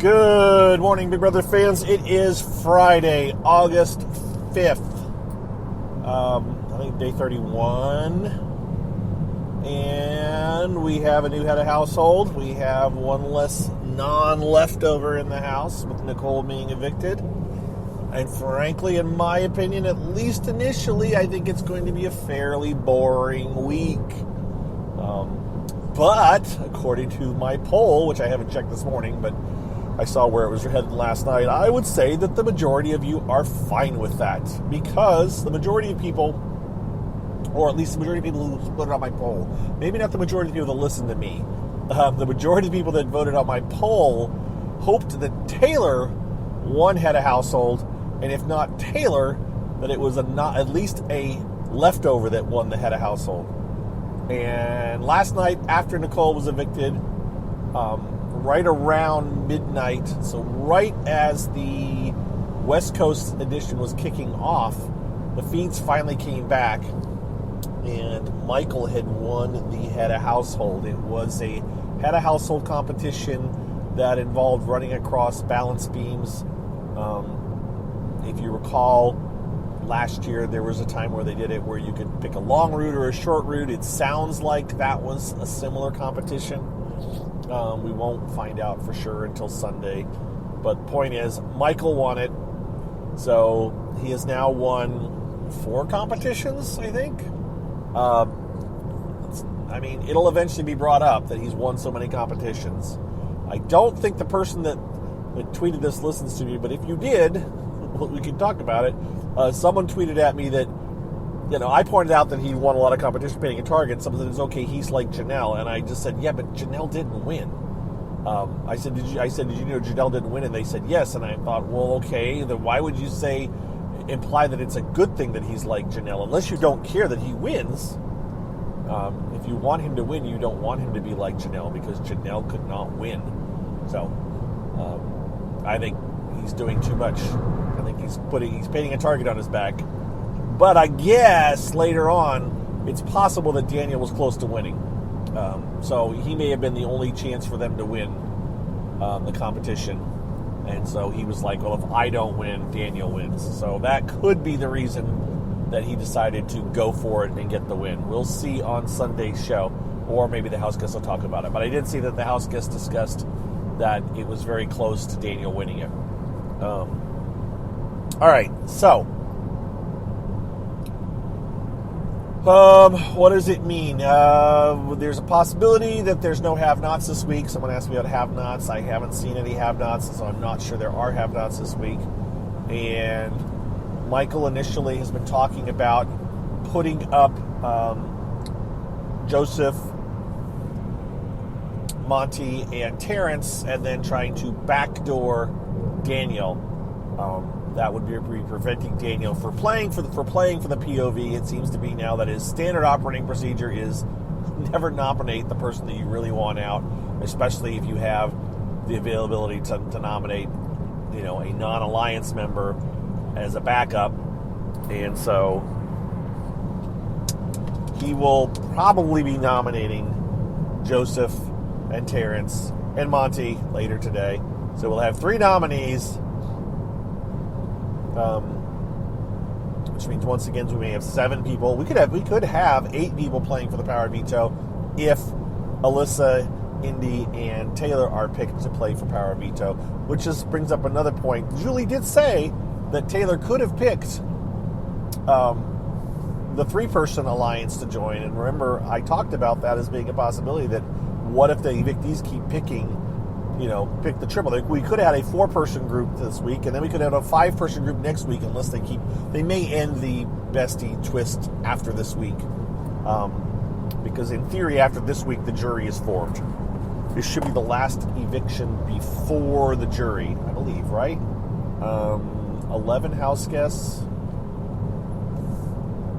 Good morning, Big Brother fans. It is Friday, August 5th. I think day 31. And we have a new head of household. We have one less non-leftover in the house, with Nicole being evicted. And frankly, in my opinion, at least initially, I think it's going to be a fairly boring week. But according to my poll, which I haven't checked this morning, but I saw where it was headed last night, I would say that the majority of you are fine with that, because the majority of people, or at least the majority of people who voted on my poll, maybe not the majority of people that listen to me, the majority of people that voted on my poll hoped that Taylor won head of household, and if not Taylor, that it was at least a leftover that won the head of household. And last night, after Nicole was evicted, right around midnight, so right as the West Coast edition was kicking off, the feeds finally came back, and Michael had won the head of household. It was a head of household competition that involved running across balance beams. If you recall, last year there was a time where they did it where you could pick a long route or a short route. It sounds like that was a similar competition. We won't find out for sure until Sunday. But the point is, Michael won it. So he has now won 4 competitions, I think. It'll eventually be brought up that he's won so many competitions. I don't think the person that tweeted this listens to me, but if you did, we could talk about it. Someone tweeted at me that, I pointed out that he won a lot of competition painting a target. Someone said, it's okay, he's like Janelle. And I just said, yeah, but Janelle didn't win. I said, did you know Janelle didn't win? And they said, yes. And I thought, well, okay, then why would you imply that it's a good thing that he's like Janelle? Unless you don't care that he wins. If you want him to win, you don't want him to be like Janelle, because Janelle could not win. So, I think he's doing too much. I think he's painting a target on his back. But I guess later on, it's possible that Daniel was close to winning. So he may have been the only chance for them to win the competition. And so he was like, well, if I don't win, Daniel wins. So that could be the reason that he decided to go for it and get the win. We'll see on Sunday's show, or maybe the house guests will talk about it. But I did see that the house guests discussed that it was very close to Daniel winning it. All right, so what does it mean? There's a possibility that there's no have-nots this week. Someone asked me about have-nots. I haven't seen any have-nots, so I'm not sure there are have-nots this week. And Michael initially has been talking about putting up Joseph, Monty, and Terrence, and then trying to backdoor Daniel. That would be preventing Daniel for playing for the POV. It seems to be now that his standard operating procedure is never nominate the person that you really want out, especially if you have the availability to nominate, a non-alliance member as a backup. And so he will probably be nominating Joseph and Terrence and Monty later today. So we'll have 3 nominees. Which means once again we may have 7 people. We could have 8 people playing for the Power Veto if Alyssa, Indy, and Taylor are picked to play for Power Veto, which just brings up another point. Julie did say that Taylor could have picked the 3-person alliance to join, and remember I talked about that as being a possibility, that what if the evictees keep picking pick the triple. We could have had a 4-person group this week, and then we could have a 5-person group next week, unless they may end the bestie twist after this week. Because in theory, after this week, the jury is formed. This should be the last eviction before the jury, I believe, right? 11 house guests,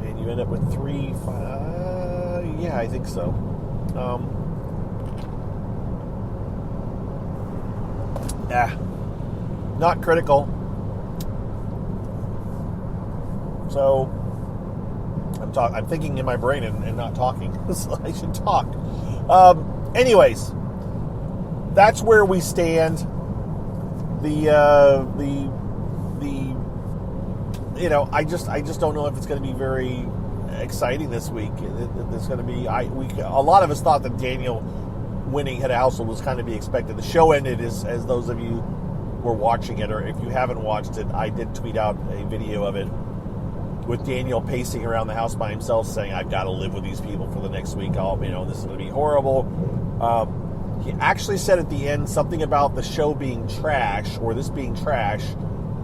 and you end up with 3, 5, yeah, I think so. Not critical. So I'm thinking in my brain and not talking, so I should talk. Anyways, that's where we stand. I just don't know if it's going to be very exciting this week. It's going to be. A lot of us thought that Daniel winning head of household was kind of be expected. The show ended as those of you were watching it, or if you haven't watched it, I did tweet out a video of it with Daniel pacing around the house by himself, saying, "I've got to live with these people for the next week. This is going to be horrible." He actually said at the end something about the show being trash, or this being trash.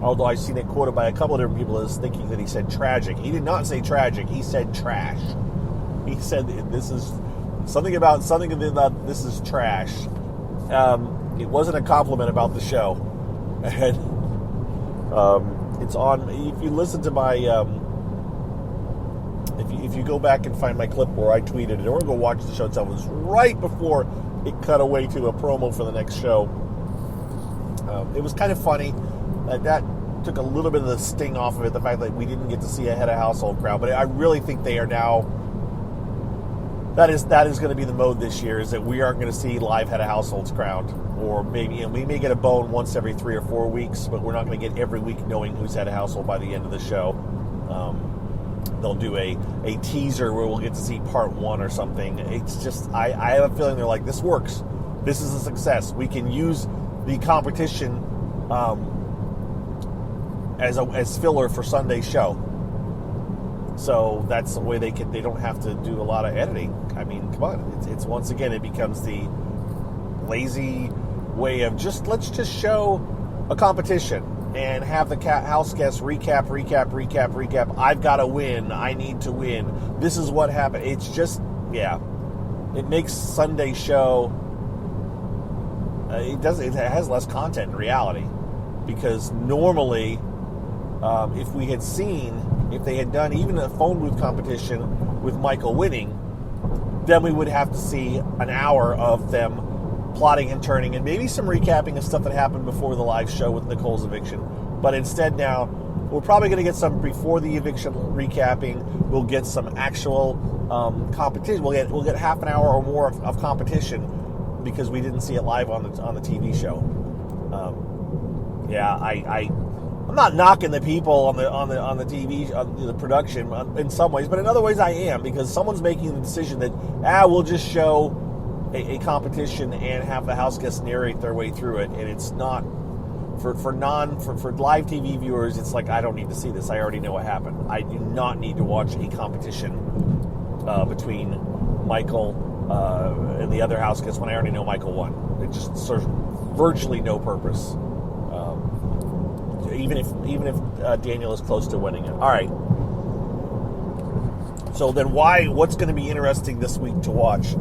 Although I've seen it quoted by a couple of different people as thinking that he said tragic. He did not say tragic. He said trash. He said this is something about this is trash. It wasn't a compliment about the show. And it's on. If you listen to my, if you go back and find my clip where I tweeted it, or go watch the show itself, it was right before it cut away to a promo for the next show. It was kind of funny. That took a little bit of the sting off of it, the fact that we didn't get to see a head of household crowd. But I really think they are now, that is going to be the mode this year, is that we aren't going to see live head of households crowd. Or maybe, we may get a bone once every 3 or 4 weeks, but we're not going to get every week knowing who's head of household by the end of the show. They'll do a teaser where we'll get to see part 1 or something. It's just, I have a feeling they're like, this works. This is a success. We can use the competition as filler for Sunday's show. So that's the way they don't have to do a lot of editing. I mean, come on. It's once again, it becomes the lazy way of let's just show a competition and have the house guests recap. I've got to win. I need to win. This is what happened. It's just, it makes Sunday's show, it has less content in reality, because normally, if they had done even a phone booth competition with Michael winning, then we would have to see an hour of them plotting and turning, and maybe some recapping of stuff that happened before the live show with Nicole's eviction. But instead now, we're probably going to get some before the eviction recapping. We'll get some actual competition. We'll get half an hour or more of competition, because we didn't see it live on the TV show. I'm not knocking the people on the TV, the production in some ways, but in other ways I am, because someone's making the decision that we'll just show a competition and have the house guests narrate their way through it, and it's not for live TV viewers. It's like, I don't need to see this. I already know what happened. I do not need to watch a competition between Michael and the other house guests when I already know Michael won. It just serves virtually no purpose. Even if Daniel is close to winning it. All right. So then what's going to be interesting this week to watch?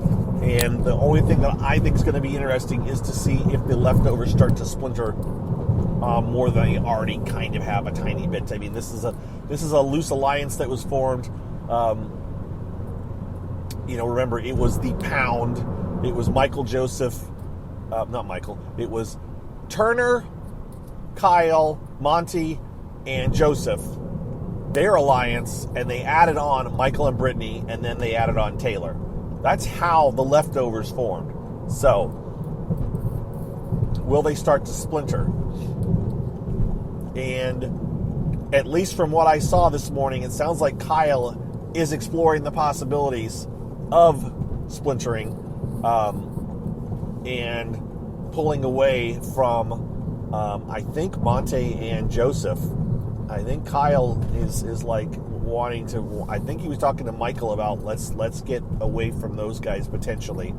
And the only thing that I think is going to be interesting is to see if the leftovers start to splinter more than they already kind of have a tiny bit. I mean, this is a loose alliance that was formed. Remember, it was the Pound. It was Michael Joseph. Not Michael. It was Turner, Kyle, Monty, and Joseph, their alliance, and they added on Michael and Brittany, and then they added on Taylor. That's how the leftovers formed. So, will they start to splinter? And at least from what I saw this morning, it sounds like Kyle is exploring the possibilities of splintering and pulling away from I think Monte and Joseph. I think Kyle is like wanting to. I think he was talking to Michael about let's get away from those guys potentially,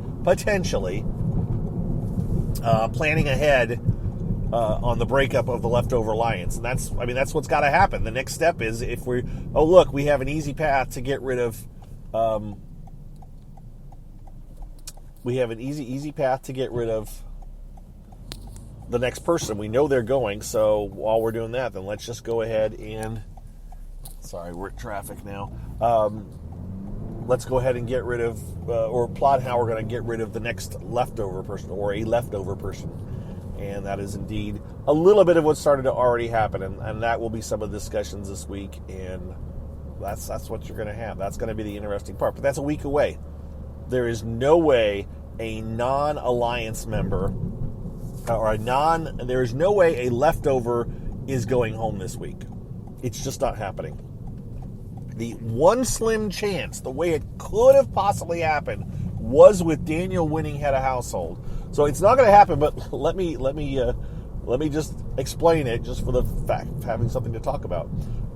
planning ahead on the breakup of the leftover alliance, and that's what's got to happen. The next step is if we have an easy path to get rid of. We have an easy path to get rid of the next person. We know they're going, so while we're doing that, then let's just go ahead and... Sorry, we're in traffic now. Let's go ahead and get rid of, or plot how we're going to get rid of the next leftover person, or a leftover person. And that is indeed a little bit of what started to already happen, and that will be some of the discussions this week, and that's what you're going to have. That's going to be the interesting part, but that's a week away. There is no way a non-alliance member there is no way a leftover is going home this week. It's just not happening. The one slim chance, the way it could have possibly happened, was with Daniel winning head of household. So it's not going to happen, but let me just explain it, just for the fact of having something to talk about.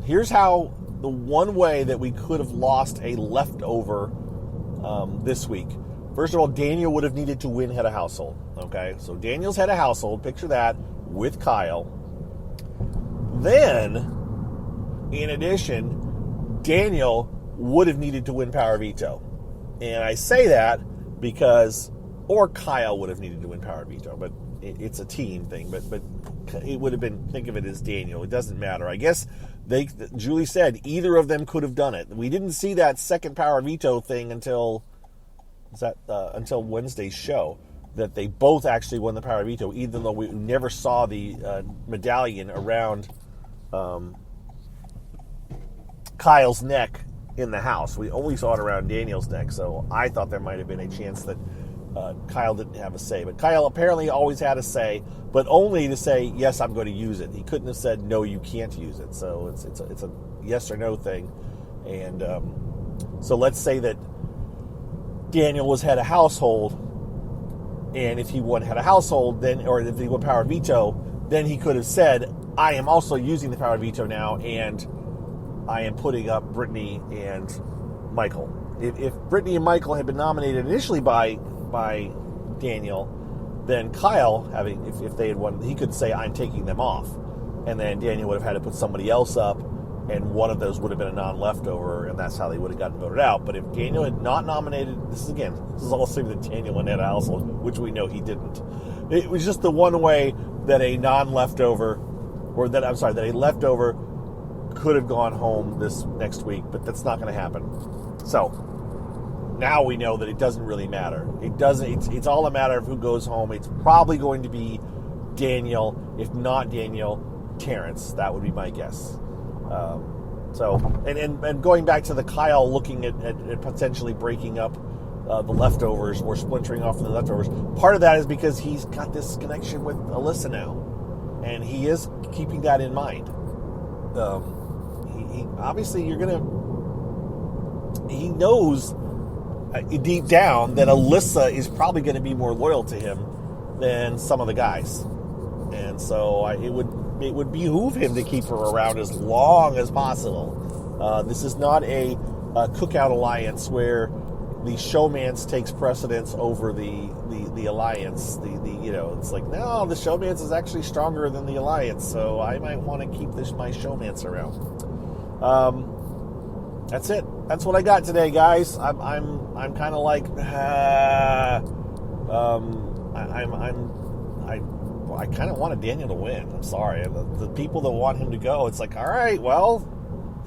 Here's how the one way that we could have lost a leftover this week. First of all, Daniel would have needed to win head of household. Okay, so Daniel's head of household, picture that, with Kyle. Then, in addition, Daniel would have needed to win power veto. And I say that because, or Kyle would have needed to win power veto, but it's a team thing. But it would have been, think of it as Daniel. It doesn't matter. I guess Julie said either of them could have done it. We didn't see that second power veto thing until Wednesday's show, that they both actually won the power veto, even though we never saw the medallion around Kyle's neck in the house. We only saw it around Daniel's neck, so I thought there might have been a chance that Kyle didn't have a say. But Kyle apparently always had a say, but only to say, yes, I'm going to use it. He couldn't have said, no, you can't use it. So it's a yes or no thing. And so let's say that Daniel was head of household, and if he won head of household, then, or if he won power veto, then he could have said, I am also using the power veto now, and I am putting up Brittany and Michael. If Brittany and Michael had been nominated initially by Daniel, then Kyle, if they had won, he could say, I'm taking them off. And then Daniel would have had to put somebody else up, and one of those would have been a non-leftover, and that's how they would have gotten voted out. But if Daniel had not nominated, this is all assuming that Daniel went head of household, which we know he didn't. It was just the one way that a non-leftover, that a leftover could have gone home this next week, but that's not going to happen. So now we know that it doesn't really matter. It's all a matter of who goes home. It's probably going to be Daniel. If not Daniel, Terrence. That would be my guess. And going back to the Kyle looking at potentially breaking up the leftovers or splintering off from the leftovers, part of that is because he's got this connection with Alyssa now, and he is keeping that in mind. He obviously he knows deep down that Alyssa is probably going to be more loyal to him than some of the guys, and so it would behoove him to keep her around as long as possible. This is not a cookout alliance where the showmance takes precedence over the alliance. It's like, no, the showmance is actually stronger than the alliance, so I might want to keep my showmance around. That's it. That's what I got today, guys. I'm kind of like, I kind of wanted Daniel to win. I'm sorry. The people that want him to go, it's like, all right, well,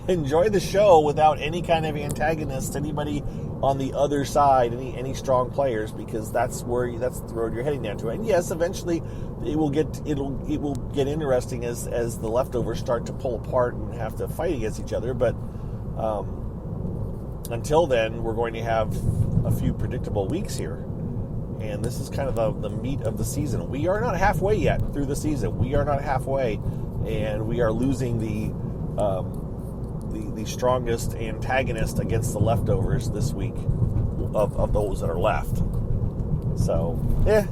enjoy the show without any kind of antagonist, anybody on the other side, any strong players, because that's the road you're heading down to. And yes, eventually it will get interesting as the leftovers start to pull apart and have to fight against each other. But until then, we're going to have a few predictable weeks here. And this is kind of the meat of the season. We are not halfway yet through the season. We are not halfway, and we are losing the strongest antagonist against the leftovers this week of those that are left. So,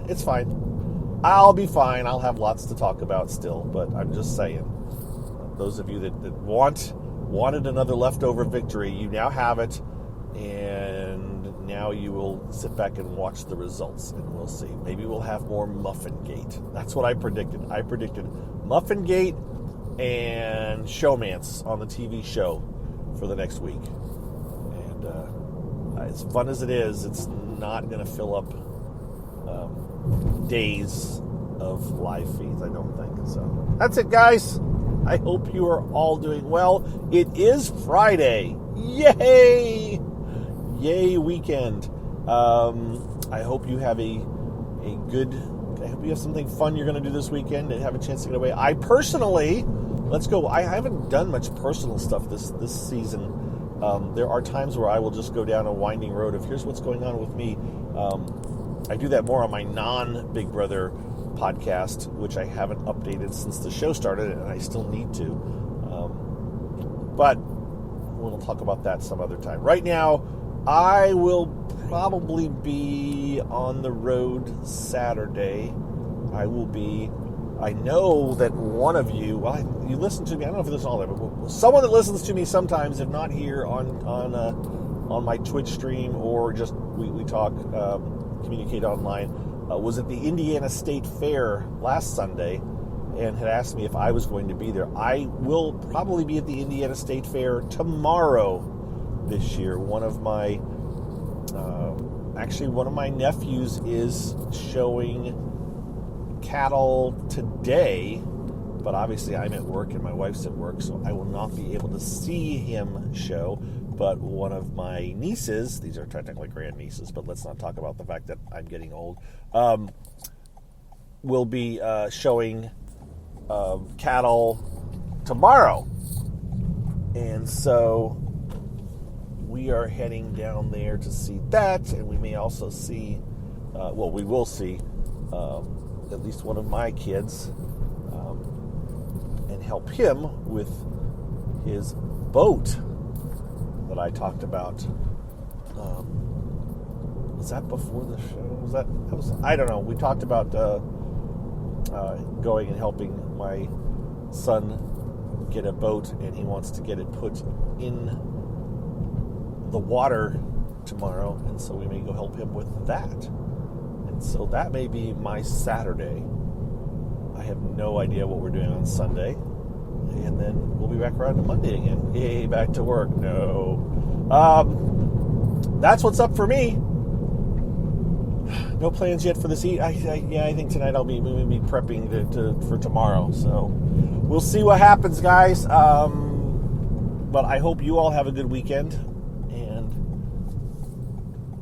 it's fine. I'll be fine. I'll have lots to talk about still, but I'm just saying. Those of you that wanted another leftover victory, you now have it, and now you will sit back and watch the results, and we'll see. Maybe we'll have more Muffin-gate. That's what I predicted. I predicted Muffin-gate and showmance on the TV show for the next week. And as fun as it is, it's not going to fill up days of live feeds, I don't think. So that's it, guys. I hope you are all doing well. It is Friday. Yay! Yay weekend. I hope you have I hope you have something fun you're going to do this weekend and have a chance to get away. I personally, I haven't done much personal stuff this season. There are times where I will just go down a winding road of here's what's going on with me. I do that more on my non-Big Brother podcast, which I haven't updated since the show started, and I still need to. But we'll talk about that some other time. Right now, I will probably be on the road Saturday. I know that one of you, you listen to me, I don't know if you listen all that, but someone that listens to me sometimes, if not here on my Twitch stream, or just we talk, communicate online, was at the Indiana State Fair last Sunday and had asked me if I was going to be there. I will probably be at the Indiana State Fair tomorrow this year. One of my nephews is showing cattle today, but obviously I'm at work and my wife's at work, so I will not be able to see him show. But one of my nieces, these are technically grandnieces, but let's not talk about the fact that I'm getting old, will be showing cattle tomorrow. And so we are heading down there to see that, and we may also see, we will see at least one of my kids and help him with his boat that I talked about. Was that before the show? I don't know. We talked about going and helping my son get a boat, and he wants to get it put in the water tomorrow, and so we may go help him with that. And so that may be my Saturday. I have no idea what we're doing on Sunday. And then we'll be back around to Monday again. Yay, back to work. No. That's what's up for me. No plans yet for this eat. I think tonight I'll be prepping for tomorrow. So we'll see what happens, guys. But I hope you all have a good weekend,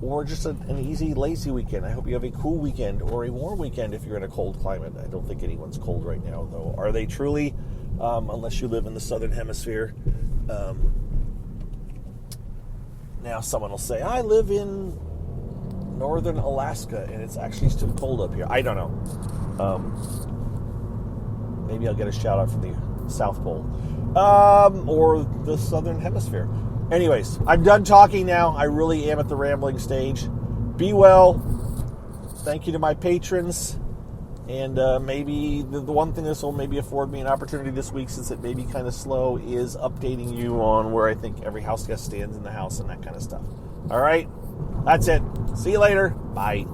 or just an easy, lazy weekend. I hope you have a cool weekend or a warm weekend if you're in a cold climate. I don't think anyone's cold right now, though. Are they truly? Unless you live in the southern hemisphere. Now someone will say, I live in northern Alaska and it's actually still cold up here. I don't know. Maybe I'll get a shout out from the South Pole or the southern hemisphere. Anyways, I'm done talking now. I really am at the rambling stage. Be well. Thank you to my patrons. And maybe the one thing this will maybe afford me an opportunity this week, since it may be kind of slow, is updating you on where I think every house guest stands in the house and that kind of stuff. All right? That's it. See you later. Bye.